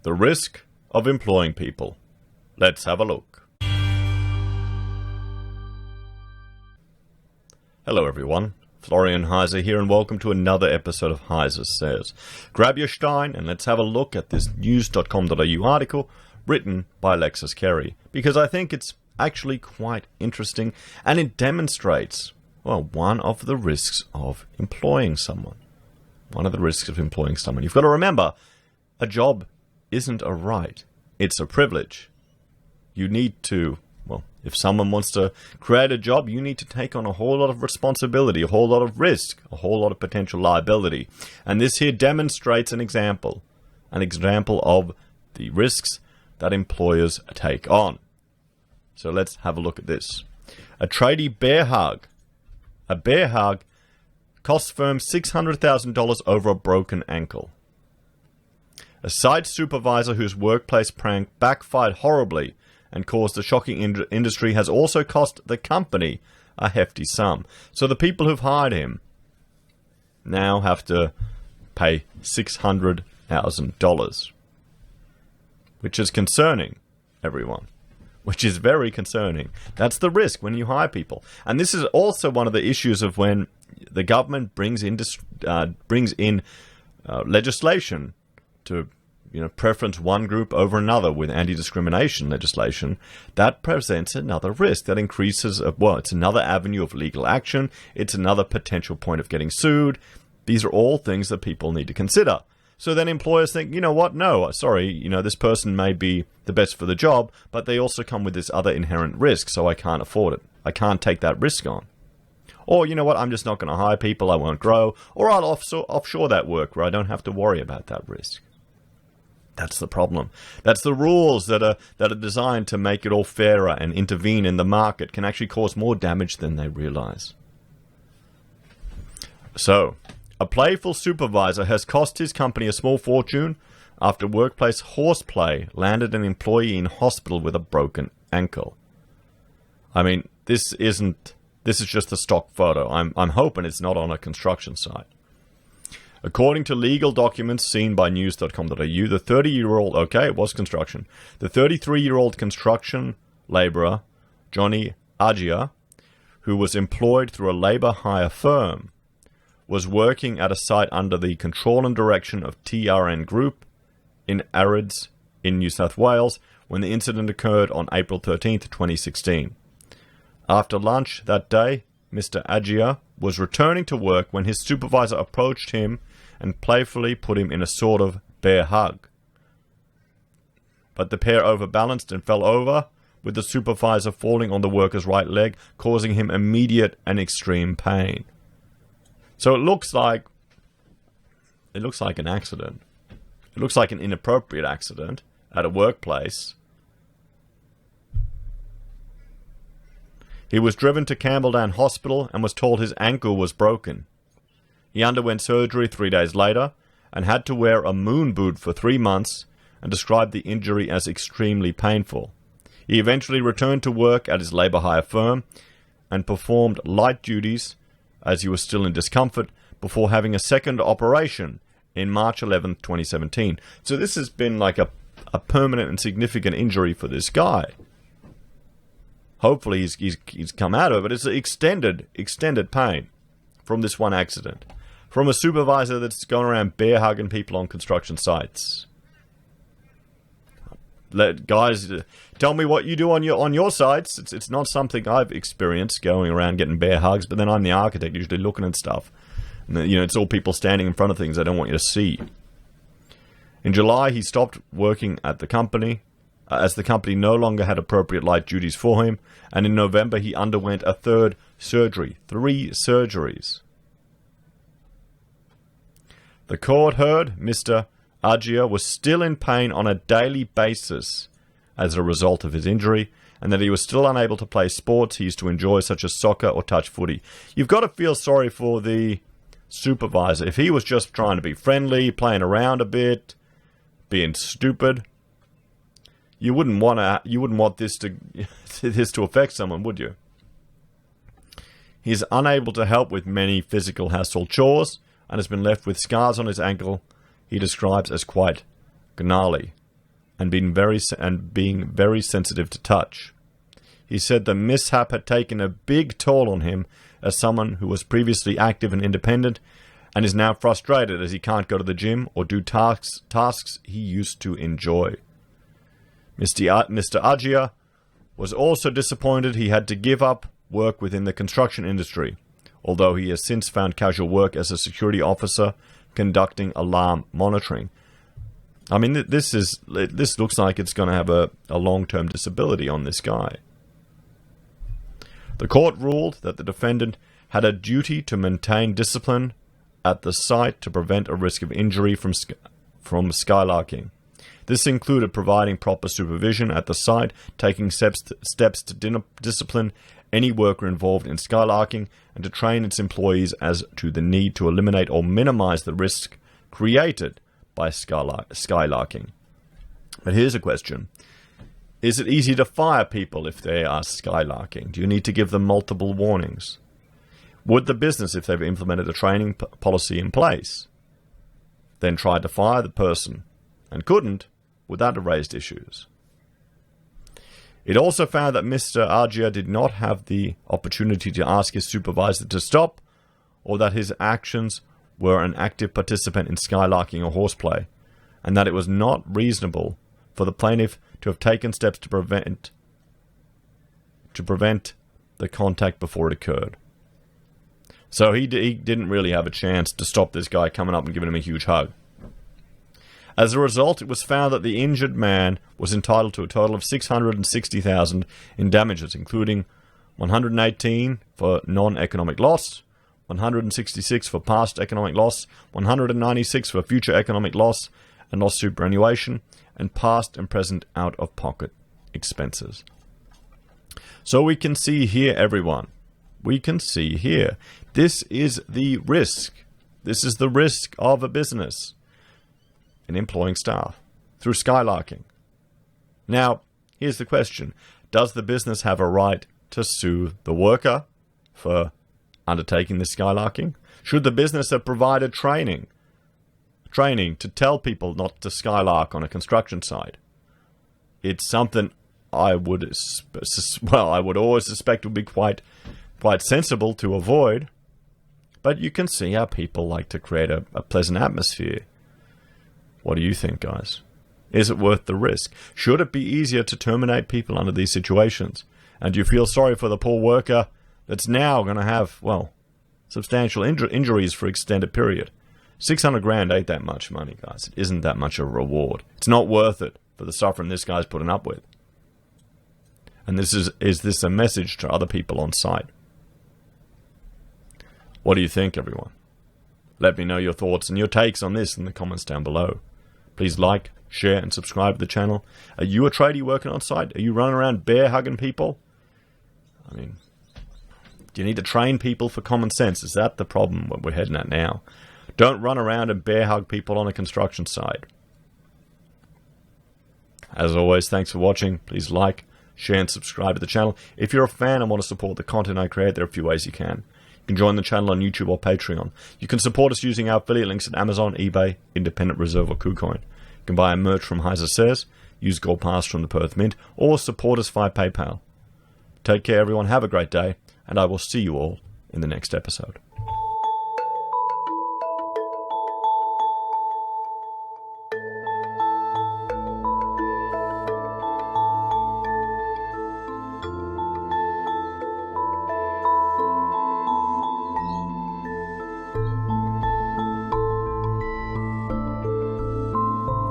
The risk of employing people. Let's have a look. Hello everyone, Florian.Heise here, and welcome to another episode of HeiseSays. Grab your stein and let's have a look at this news.com.au article written by Alexis Carey, because I think it's actually quite interesting and it demonstrates, well, one of the risks of employing someone. You've got to remember, a job isn't a right, it's a privilege. You need to, well, if someone wants to create a job, you need to take on a whole lot of responsibility, a whole lot of risk, a whole lot of potential liability. And this here demonstrates an example of the risks that employers take on. So let's have a look at this. A tradie bear hug. A bear hug costs firm $600,000 over a broken ankle. A site supervisor whose workplace prank backfired horribly and caused a shocking industry has also cost the company a hefty sum. So the people who've hired him now have to pay $600,000. Which is concerning, everyone. Which is very concerning. That's the risk when you hire people. And this is also one of the issues of when the government brings in legislation to preference one group over another with anti-discrimination legislation. That presents another risk. That increases, it's another avenue of legal action. It's another potential point of getting sued. These are all things that people need to consider. So then employers think, you know what, no, sorry, this person may be the best for the job, but they also come with this other inherent risk, so I can't afford it. I can't take that risk on. Or, you know what, I'm just not going to hire people, I won't grow, or I'll offshore that work where I don't have to worry about that risk. That's the problem. That's the rules that are designed to make it all fairer and intervene in the market can actually cause more damage than they realize. So, a playful supervisor has cost his company a small fortune after workplace horseplay landed an employee in hospital with a broken ankle. I mean, this is just a stock photo. I'm hoping it's not on a construction site. According to legal documents seen by news.com.au, the 30-year-old, it was construction. The 33-year-old construction laborer, Johnny Agia, who was employed through a labor hire firm, was working at a site under the control and direction of TRN Group in Arids in New South Wales when the incident occurred on April 13th, 2016. After lunch that day, Mr. Agia was returning to work when his supervisor approached him and playfully put him in a sort of bear hug. But the pair overbalanced and fell over, with the supervisor falling on the worker's right leg, causing him immediate and extreme pain. So it looks like an accident. It looks like an inappropriate accident at a workplace. He was driven to Campbelldown Hospital and was told his ankle was broken. He underwent surgery 3 days later and had to wear a moon boot for 3 months and described the injury as extremely painful. He eventually returned to work at his labor hire firm and performed light duties as he was still in discomfort before having a second operation in March 11, 2017. So this has been like a permanent and significant injury for this guy. Hopefully he's come out of it. It's extended pain from this one accident. From a supervisor that's going around bear hugging people on construction sites. Guys, tell me what you do on your sites. It's not something I've experienced, going around getting bear hugs, but then I'm the architect, usually looking at stuff. And it's all people standing in front of things they don't want you to see. In July, he stopped working at the company, as the company no longer had appropriate light duties for him, and in November he underwent a third surgery. 3 surgeries. The court heard Mr. Agia was still in pain on a daily basis as a result of his injury, and that he was still unable to play sports he used to enjoy, such as soccer or touch footy. You've got to feel sorry for the supervisor. If he was just trying to be friendly, playing around a bit, being stupid, you wouldn't want this to affect someone, would you? He is unable to help with many physical household chores and has been left with scars on his ankle he describes as quite gnarly. and being very sensitive to touch. He said the mishap had taken a big toll on him as someone who was previously active and independent and is now frustrated as he can't go to the gym or do tasks he used to enjoy. Mr. Agia was also disappointed he had to give up work within the construction industry, although he has since found casual work as a security officer conducting alarm monitoring. I mean, this looks like it's going to have a long-term disability on this guy. The court ruled that the defendant had a duty to maintain discipline at the site to prevent a risk of injury from skylarking. This included providing proper supervision at the site, taking steps to discipline any worker involved in skylarking, and to train its employees as to the need to eliminate or minimize the risk created by skylarking. But here's a question. Is it easy to fire people if they are skylarking? Do you need to give them multiple warnings? Would the business, if they've implemented a training policy in place, then tried to fire the person and couldn't, would that have raised issues? It also found that Mr. Agia did not have the opportunity to ask his supervisor to stop, or that his actions were an active participant in skylarking or horseplay, and that it was not reasonable for the plaintiff to have taken steps to prevent the contact before it occurred. So he didn't really have a chance to stop this guy coming up and giving him a huge hug. As a result, it was found that the injured man was entitled to a total of $660,000 in damages, including $118 for non-economic loss, $166 for past economic loss, $196 for future economic loss and loss superannuation, and past and present out-of-pocket expenses. So we can see here, everyone. We can see here. This is the risk. This is the risk of a business in employing staff through skylarking. Now, here's the question. Does the business have a right to sue the worker for undertaking this skylarking? Should the business have provided training to tell people not to skylark on a construction site? It's something I would always suspect would be quite sensible to avoid. But you can see how people like to create a pleasant atmosphere. What do you think, guys? Is it worth the risk? Should it be easier to terminate people under these situations? And do you feel sorry for the poor worker that's now going to have, substantial injuries for extended period? 600 grand ain't that much money, guys. It isn't that much of a reward. It's not worth it for the suffering this guy's putting up with. And is this a message to other people on site? What do you think, everyone? Let me know your thoughts and your takes on this in the comments down below. Please like, share, and subscribe to the channel. Are you a tradie working on site? Are you running around bear hugging people? I mean, do you need to train people for common sense? Is that the problem what we're heading at now? Don't run around and bear hug people on a construction site. As always, thanks for watching. Please like, share, and subscribe to the channel. If you're a fan and want to support the content I create, there are a few ways you can. You can join the channel on YouTube or Patreon. You can support us using our affiliate links at Amazon, eBay, Independent Reserve, or Kucoin. You can buy our merch from HeiseSays, use Gold Pass from the Perth Mint, or support us via PayPal. Take care, everyone. Have a great day, and I will see you all in the next episode.